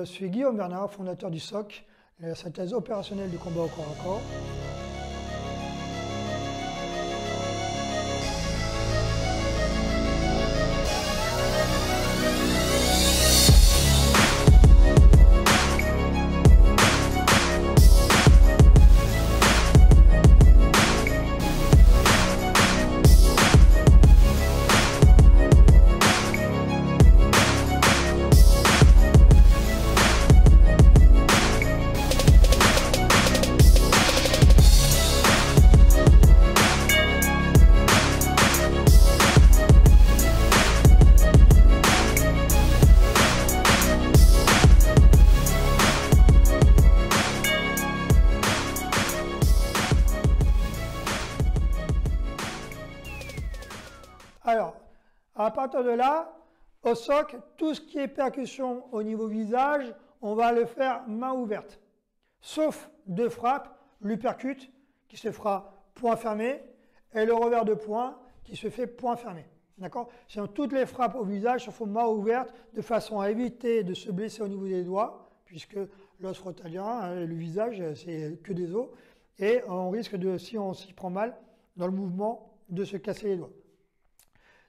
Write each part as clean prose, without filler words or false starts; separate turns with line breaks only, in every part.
Je suis Guillaume Bernard, fondateur du SOC, la synthèse opérationnelle du combat au corps à corps. Alors, à partir de là, au SOC, tout ce qui est percussion au niveau visage, on va le faire main ouverte. Sauf deux frappes, l'uppercut qui se fera poing fermé et le revers de poing qui se fait poing fermé. D'accord? Sinon, toutes les frappes au visage se font main ouverte de façon à éviter de se blesser au niveau des doigts, puisque l'os frontalien, le visage, c'est que des os, et on risque de, si on s'y prend mal, dans le mouvement, de se casser les doigts.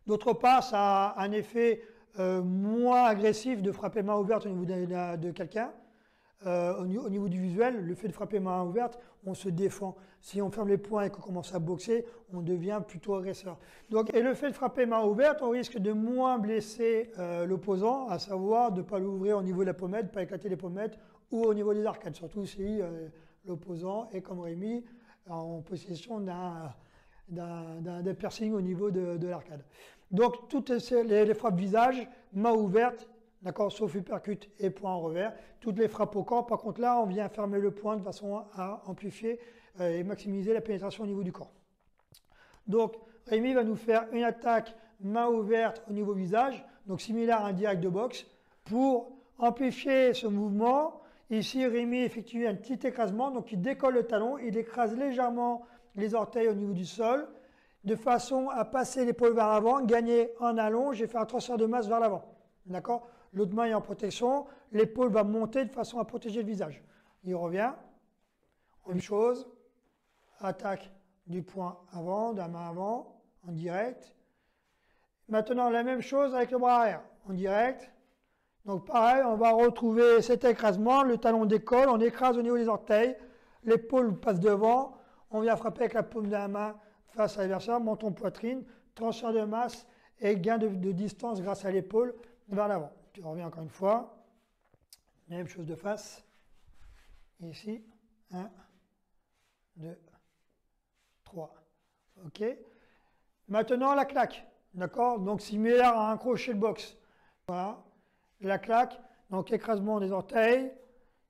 D'autre part, ça a un effet moins agressif de frapper main ouverte au niveau de quelqu'un. Au niveau du visuel, le fait de frapper main ouverte, on se défend. Si on ferme les poings et qu'on commence à boxer, on devient plutôt agresseur. Donc, et le fait de frapper main ouverte, on risque de moins blesser l'opposant, à savoir de ne pas l'ouvrir au niveau de la pommette, pas éclater les pommettes, ou au niveau des arcades, surtout si l'opposant est comme Rémi en possession d'un piercing au niveau de l'arcade. Donc, toutes les frappes visage, main ouverte, d'accord, sauf uppercut et poing en revers. Toutes les frappes au corps, par contre là, on vient fermer le poing de façon à amplifier et maximiser la pénétration au niveau du corps. Donc, Rémi va nous faire une attaque main ouverte au niveau visage, donc similaire à un direct de boxe. Pour amplifier ce mouvement, ici, Rémi effectue un petit écrasement, donc il décolle le talon, il écrase légèrement les orteils au niveau du sol, de façon à passer l'épaule vers l'avant, gagner en allonge et faire un transfert de masse vers l'avant. D'accord? L'autre main est en protection, l'épaule va monter de façon à protéger le visage. Il revient, même chose, attaque du poing avant, de la main avant, en direct. Maintenant, la même chose avec le bras arrière, en direct. Donc pareil, on va retrouver cet écrasement, le talon décolle, on écrase au niveau des orteils, l'épaule passe devant, on vient frapper avec la paume de la main face à l'adversaire, menton poitrine, transfert de masse et gain de distance grâce à l'épaule vers l'avant. Tu reviens encore une fois, même chose de face, ici, 1, 2, 3, ok. Maintenant la claque, d'accord, donc similaire à un crochet de boxe, voilà, la claque, donc écrasement des orteils,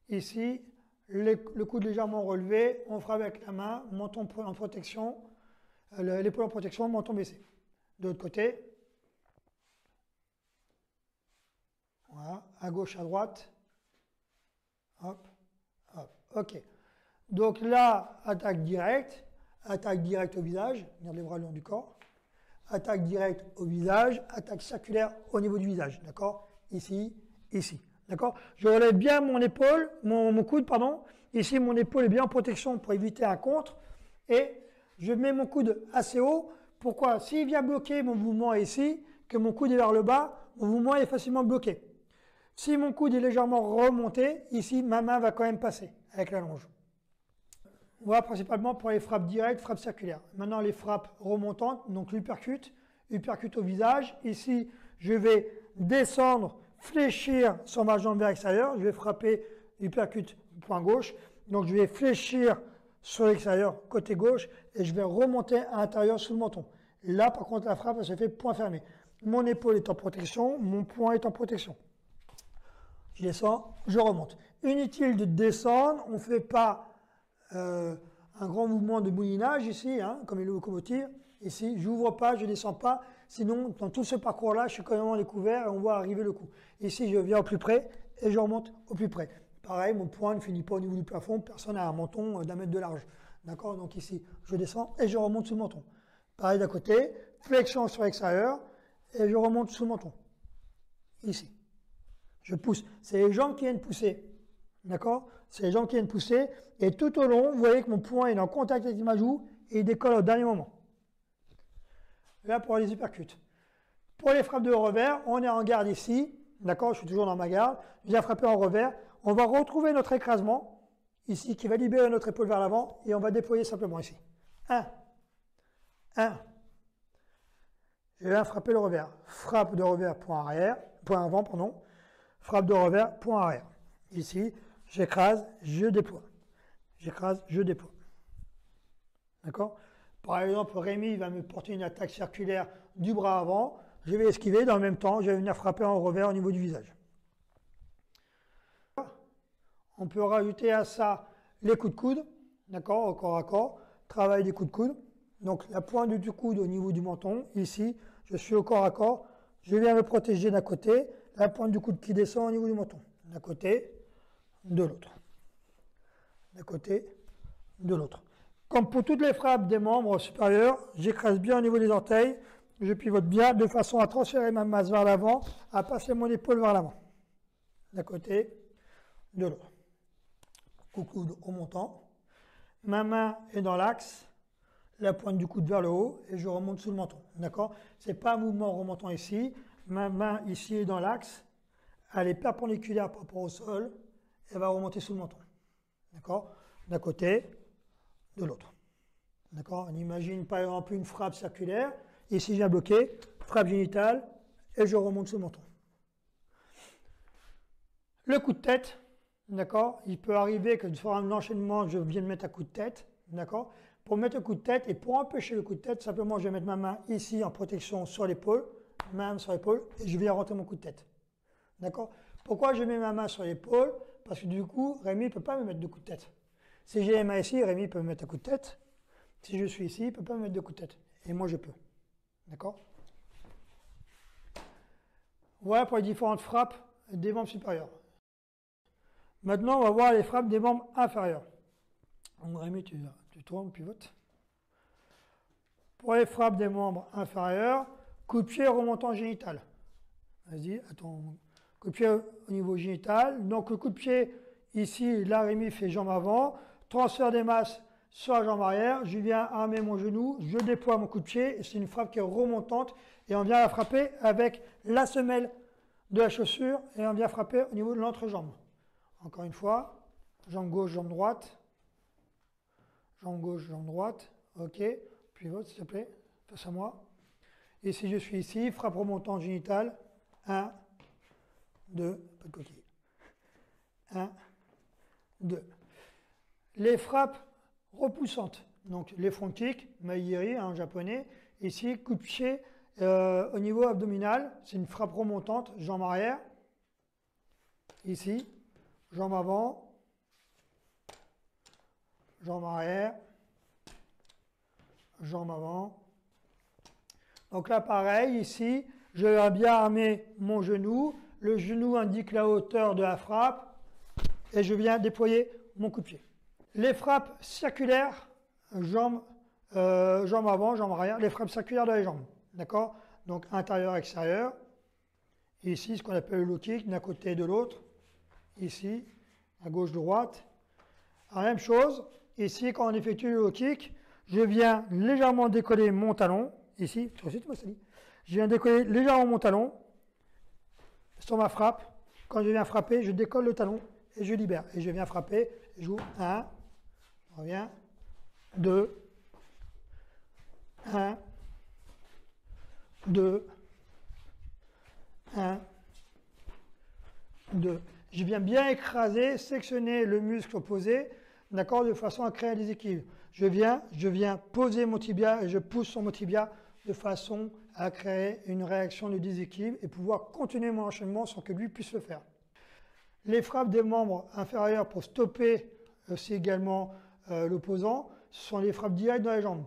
ici, le coude légèrement relevé, on frappe avec la main, menton en protection, l'épaule en protection, menton baissé. De l'autre côté, voilà, à gauche, à droite, hop, hop, ok. Donc là, attaque directe au visage, garde les bras le long du corps, attaque directe au visage, attaque circulaire au niveau du visage, d'accord, ici, ici. D'accord? Je relève bien mon épaule, mon coude, pardon. Ici, mon épaule est bien en protection pour éviter un contre. Et je mets mon coude assez haut. Pourquoi? S'il vient bloquer mon mouvement ici, que mon coude est vers le bas, mon mouvement est facilement bloqué. Si mon coude est légèrement remonté, ici, ma main va quand même passer avec la longe. Voilà principalement pour les frappes directes, frappes circulaires. Maintenant, les frappes remontantes, donc l'uppercut au visage. Ici, je vais descendre, fléchir sur ma jambe vers l'extérieur, je vais frapper uppercut point gauche, donc je vais fléchir sur l'extérieur côté gauche et je vais remonter à l'intérieur sous le menton. Là par contre la frappe elle se fait point fermé. Mon épaule est en protection, mon poing est en protection. Je descends, je remonte. Inutile de descendre, on ne fait pas un grand mouvement de moulinage ici, hein, comme les locomotives. Ici, je n'ouvre pas, je ne descends pas. Sinon, dans tout ce parcours-là, je suis quand même en découvert et on voit arriver le coup. Ici, je viens au plus près et je remonte au plus près. Pareil, mon poing ne finit pas au niveau du plafond. Personne n'a un menton d'1 mètre de large. D'accord? Donc ici, je descends et je remonte sous le menton. Pareil d'à côté, flexion sur l'extérieur et je remonte sous le menton. Ici. je pousse. C'est les jambes qui viennent pousser. D'accord? C'est les jambes qui viennent pousser. Et tout au long, vous voyez que mon poing est en contact avec ma joue et il décolle au dernier moment. Là, pour les hypercutes. Pour les frappes de revers, on est en garde ici. D'accord? Je suis toujours dans ma garde. Je viens frapper en revers. On va retrouver notre écrasement ici qui va libérer notre épaule vers l'avant et on va déployer simplement ici. 1. 1. Je viens frapper le revers. Frappe de revers, point arrière, point avant, pardon. Frappe de revers, point arrière. Ici, j'écrase, je déploie. J'écrase, je déploie. D'accord? Par exemple, Rémi va me porter une attaque circulaire du bras avant. Je vais esquiver, dans le même temps, je vais venir frapper en revers au niveau du visage. On peut rajouter à ça les coups de coude, d'accord, au corps à corps, travail des coups de coude. Donc la pointe du coude au niveau du menton, ici, je suis au corps à corps, je viens me protéger d'un côté, la pointe du coude qui descend au niveau du menton, d'un côté, de l'autre. D'un côté, de l'autre. Comme pour toutes les frappes des membres supérieurs, j'écrase bien au niveau des orteils, je pivote bien de façon à transférer ma masse vers l'avant, à passer mon épaule vers l'avant. D'un côté, de l'autre. Coude au montant. Ma main est dans l'axe, la pointe du coude vers le haut et je remonte sous le menton. D'accord? Ce n'est pas un mouvement remontant ici. Ma main ici est dans l'axe, elle est perpendiculaire par rapport au sol, elle va remonter sous le menton. D'accord? D'un côté, de l'autre. D'accord? On imagine par exemple une frappe circulaire. Ici, je viens bloquer, frappe génitale et je remonte sous le menton. Le coup de tête. D'accord? Il peut arriver que sur un enchaînement, je vienne mettre un coup de tête. D'accord? Pour mettre le coup de tête et pour empêcher le coup de tête, simplement je vais mettre ma main ici en protection sur l'épaule, main sur l'épaule, et je viens rentrer mon coup de tête. D'accord? Pourquoi je mets ma main sur l'épaule? Parce que du coup, Rémi ne peut pas me mettre de coup de tête. Si j'ai les mains ici, Rémi peut me mettre un coup de tête. Si je suis ici, il ne peut pas me mettre de coup de tête. Et moi, je peux. D'accord? Voilà pour les différentes frappes des membres supérieurs. Maintenant, on va voir les frappes des membres inférieurs. Donc, Rémi, tu tournes, pivotes. Pour les frappes des membres inférieurs, coup de pied remontant génital. Vas-y, attends. Coup de pied au niveau génital. Donc, le coup de pied, ici, là, Rémi fait jambe avant. Transfert des masses sur la jambe arrière. Je viens armer mon genou. Je déploie mon coup de pied. C'est une frappe qui est remontante. Et on vient la frapper avec la semelle de la chaussure. Et on vient frapper au niveau de l'entrejambe. Encore une fois, jambe gauche, jambe droite. Jambe gauche, jambe droite. OK. Pivote, s'il te plaît. Face à moi. Et si je suis ici, frappe remontante génitale. 1, 2, pas de coquille. 1, 2. Les frappes repoussantes. Donc les front kicks, maigiri en japonais. Ici, coup de pied au niveau abdominal. C'est une frappe remontante, jambe arrière. Ici. Jambe avant, jambe arrière, jambe avant. Donc là, pareil, ici, je vais bien armer mon genou. Le genou indique la hauteur de la frappe et je viens déployer mon coup de pied. Les frappes circulaires, jambe avant, jambe arrière, les frappes circulaires de la jambe. D'accord? Donc intérieur, extérieur. Ici, ce qu'on appelle le low kick, d'un côté et de l'autre. Ici, à gauche, droite. La même chose, ici, quand on effectue le low kick, je viens légèrement décoller mon talon. Ici, je viens décoller légèrement mon talon sur ma frappe. Quand je viens frapper, je décolle le talon et je libère. Et je viens frapper, je joue 1, je reviens, 2, 1, 2, 1, 2. Je viens bien écraser, sectionner le muscle opposé, d'accord, de façon à créer un déséquilibre. Je viens poser mon tibia et je pousse sur mon tibia de façon à créer une réaction de déséquilibre et pouvoir continuer mon enchaînement sans que lui puisse le faire. Les frappes des membres inférieurs pour stopper aussi également l'opposant, ce sont les frappes directes dans les jambes.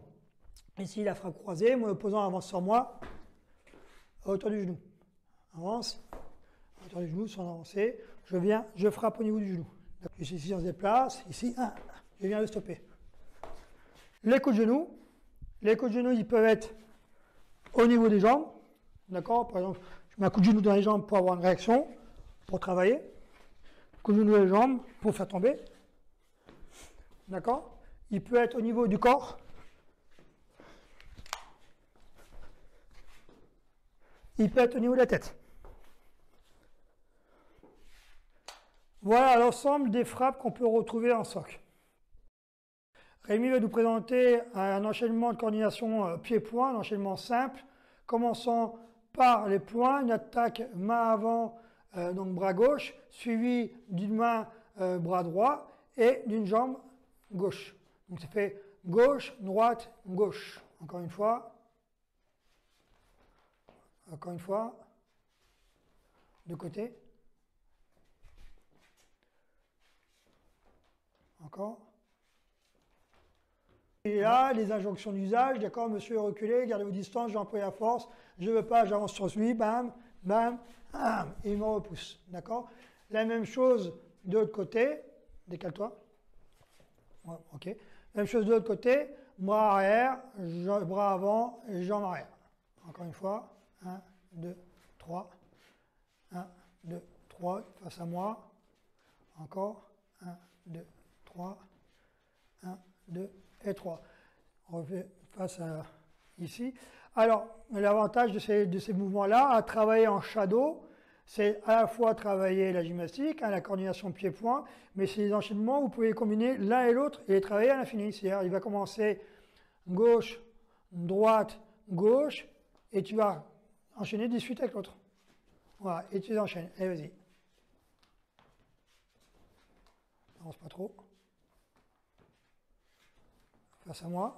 Ici, la frappe croisée, mon opposant avance sur moi à hauteur du genou. Avance, à hauteur du genou, sans avancer. Je frappe au niveau du genou. Ici, on se déplace. Ici, je viens le stopper. Les coups de genou. Les coups de genou, ils peuvent être au niveau des jambes. D'accord? Par exemple, je mets un coup de genou dans les jambes pour avoir une réaction. pour travailler, comme une nouvelle jambe pour faire tomber. D'accord? Il peut être au niveau du corps. Il peut être au niveau de la tête. Voilà l'ensemble des frappes qu'on peut retrouver en SOC. Rémi va nous présenter un enchaînement de coordination pied-point, un enchaînement simple, commençant par les poings, une attaque main avant, donc bras gauche, suivi d'une main bras droit et d'une jambe gauche. Donc ça fait gauche, droite, gauche. Encore une fois, de côté. Encore. Et là, les injonctions d'usage, d'accord, monsieur reculez, gardez vos distances, j'ai employé la force, je ne veux pas, j'avance sur lui, bam, bam, bam, et il me repousse, d'accord. La même chose de l'autre côté, décale-toi, ouais, ok. Même chose de l'autre côté, bras arrière, bras avant, et jambes arrière. Encore une fois, 1, 2, 3, 1, 2, 3, face à moi, encore, 1, 2, 3, 1, 2 et 3. On refait face à ici. Alors, l'avantage de ces mouvements-là, à travailler en shadow, c'est à la fois travailler la gymnastique, la coordination pied-point, mais c'est des enchaînements où vous pouvez combiner l'un et l'autre et les travailler à l'infini. C'est-à-dire, il va commencer gauche, droite, gauche, et tu vas enchaîner de suite avec l'autre. Voilà, et tu les enchaînes. Allez, vas-y. Avance pas trop. Face à moi.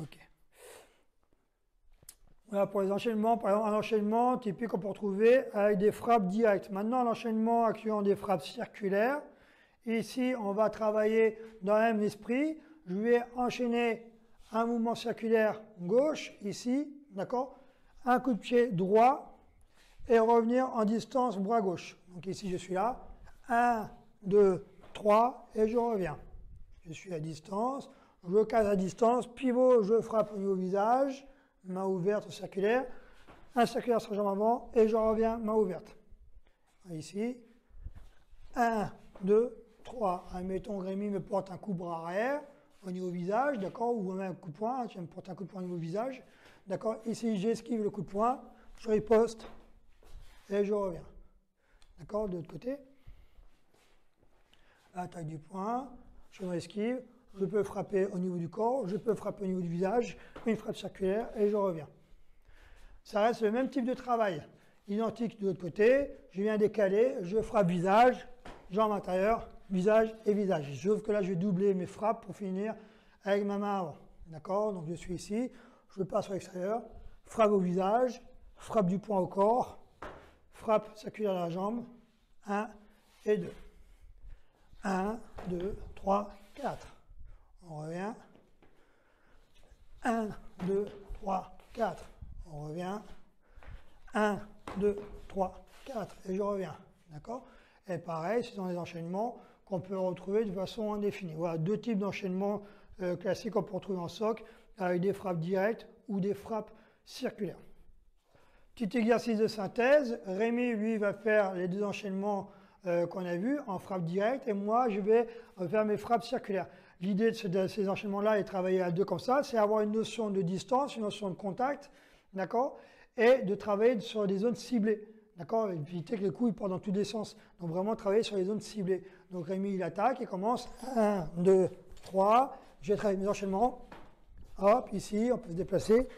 Ok. Voilà pour les enchaînements. Par exemple, un enchaînement typique qu'on peut retrouver avec des frappes directes. Maintenant, un enchaînement incluant des frappes circulaires. Ici, on va travailler dans le même esprit. Je vais enchaîner un mouvement circulaire gauche, ici, d'accord? Un coup de pied droit. Et revenir en distance bras gauche. Donc ici je suis là, 1, 2, 3 et je reviens. Je suis à distance, je casse à distance, pivot, je frappe au niveau visage, main ouverte circulaire, un circulaire sur jambe avant et je reviens main ouverte. Ici, 1, 2, 3. Admettons Rémi me porte un coup de bras arrière au niveau visage, d'accord, ou même un coup de poing, tu me portes un coup de poing au niveau visage, d'accord. Ici j'esquive le coup de poing, je riposte. Et je reviens. D'accord, de l'autre côté. Attaque du poing, je m'esquive, je peux frapper au niveau du corps, je peux frapper au niveau du visage, une frappe circulaire et je reviens. Ça reste le même type de travail. Identique de l'autre côté, je viens décaler, je frappe visage, jambe intérieure, visage et visage. Sauf que là, je vais doubler mes frappes pour finir avec ma main avant. D'accord, donc je suis ici, je passe sur l'extérieur, frappe au visage, frappe du poing au corps, frappe circulaire à la jambe, 1 et 2. 1, 2, 3, 4. On revient. 1, 2, 3, 4. On revient. 1, 2, 3, 4. Et je reviens. D'accord? Et pareil, c'est dans les enchaînements qu'on peut retrouver de façon indéfinie. Voilà, deux types d'enchaînements classiques qu'on peut retrouver en SOC, avec des frappes directes ou des frappes circulaires. Petit exercice de synthèse, Rémi, lui, va faire les deux enchaînements qu'on a vus en frappe directe et moi, je vais faire mes frappes circulaires. L'idée de ces enchaînements-là et travailler à deux comme ça, c'est avoir une notion de distance, une notion de contact, d'accord, et de travailler sur des zones ciblées, d'accord, éviter que les coups ils partent dans tous les sens. Donc vraiment travailler sur les zones ciblées. Donc Rémi, il attaque, il commence 1, 2, 3, je vais travailler mes enchaînements. Hop, ici, on peut se déplacer.